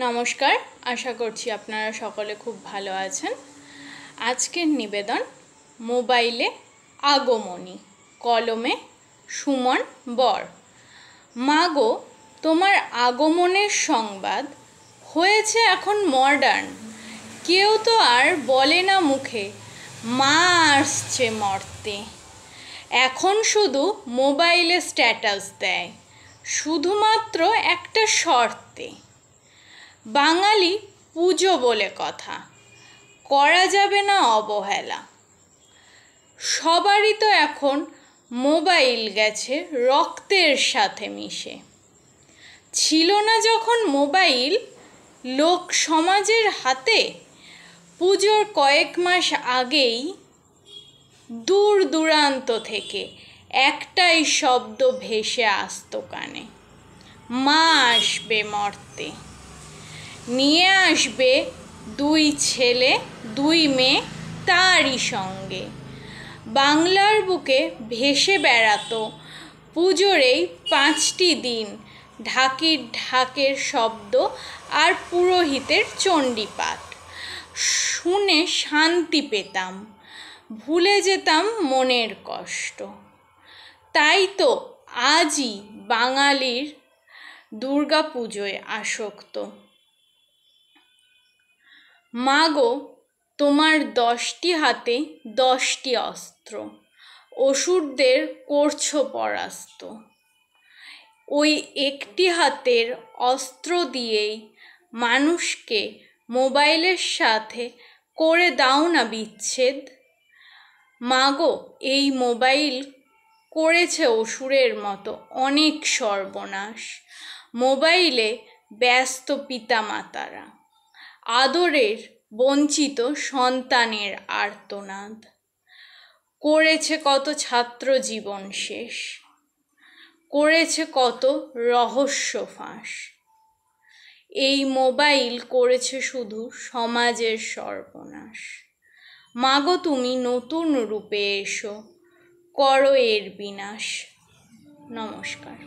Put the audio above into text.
নমস্কার, আশা করছি আপনারা সকলে খুব ভালো আছেন। আজকের নিবেদন মোবাইলে আগমনী, কলমে সুমন বর। মাগো, তোমার আগমনের সংবাদ হয়েছে এখন মডার্ন। কেউ তো আর বলে না মুখে মা আসছে মর্তে। এখন শুধু মোবাইলে স্ট্যাটাস দেয়, শুধুমাত্র একটা শর্তে। বাঙালি পুজো বলে কথা, করা যাবে না অবহেলা। সবারই তো এখন মোবাইল গেছে রক্তের সাথে মিশে। ছিল না যখন মোবাইল লোক সমাজের হাতে, পুজোর কয়েক মাস আগেই দূর দূরান্ত থেকে একটাই শব্দ ভেসে আসতো কানে, মা আসবে মর্তে। নিয়ে আসবে 2 ছেলে 2 মেয়ে তারই সঙ্গে। বাংলার বুকে ভেসে বেড়াতো পুজোর এই 5টি দিন, ঢাকির ঢাকের শব্দ আর পুরোহিতের চণ্ডীপাঠ। শুনে শান্তি পেতাম, ভুলে যেতাম মনের কষ্ট। তাই তো আজই বাঙালির দুর্গা পুজোয় আসক্ত। মাগো, তোমার 10টি হাতে 10টি অস্ত্র, অসুরদের করছো পরাস্ত। ওই একটি হাতের অস্ত্র দিয়েই মানুষকে মোবাইলের সাথে করে দাও না বিচ্ছেদ। মাগো, এই মোবাইল করেছে অসুরের মতো অনেক সর্বনাশ। মোবাইলে ব্যস্ত পিতামাতারা, আদরের বঞ্চিত সন্তানের আর্তনাদ। করেছে কত ছাত্র জীবন শেষ, করেছে কত রহস্য ফাঁস। এই মোবাইল করেছে শুধু সমাজের সর্বনাশ। মাগো, তুমি নতুন রূপে এসো, করো এর বিনাশ। নমস্কার।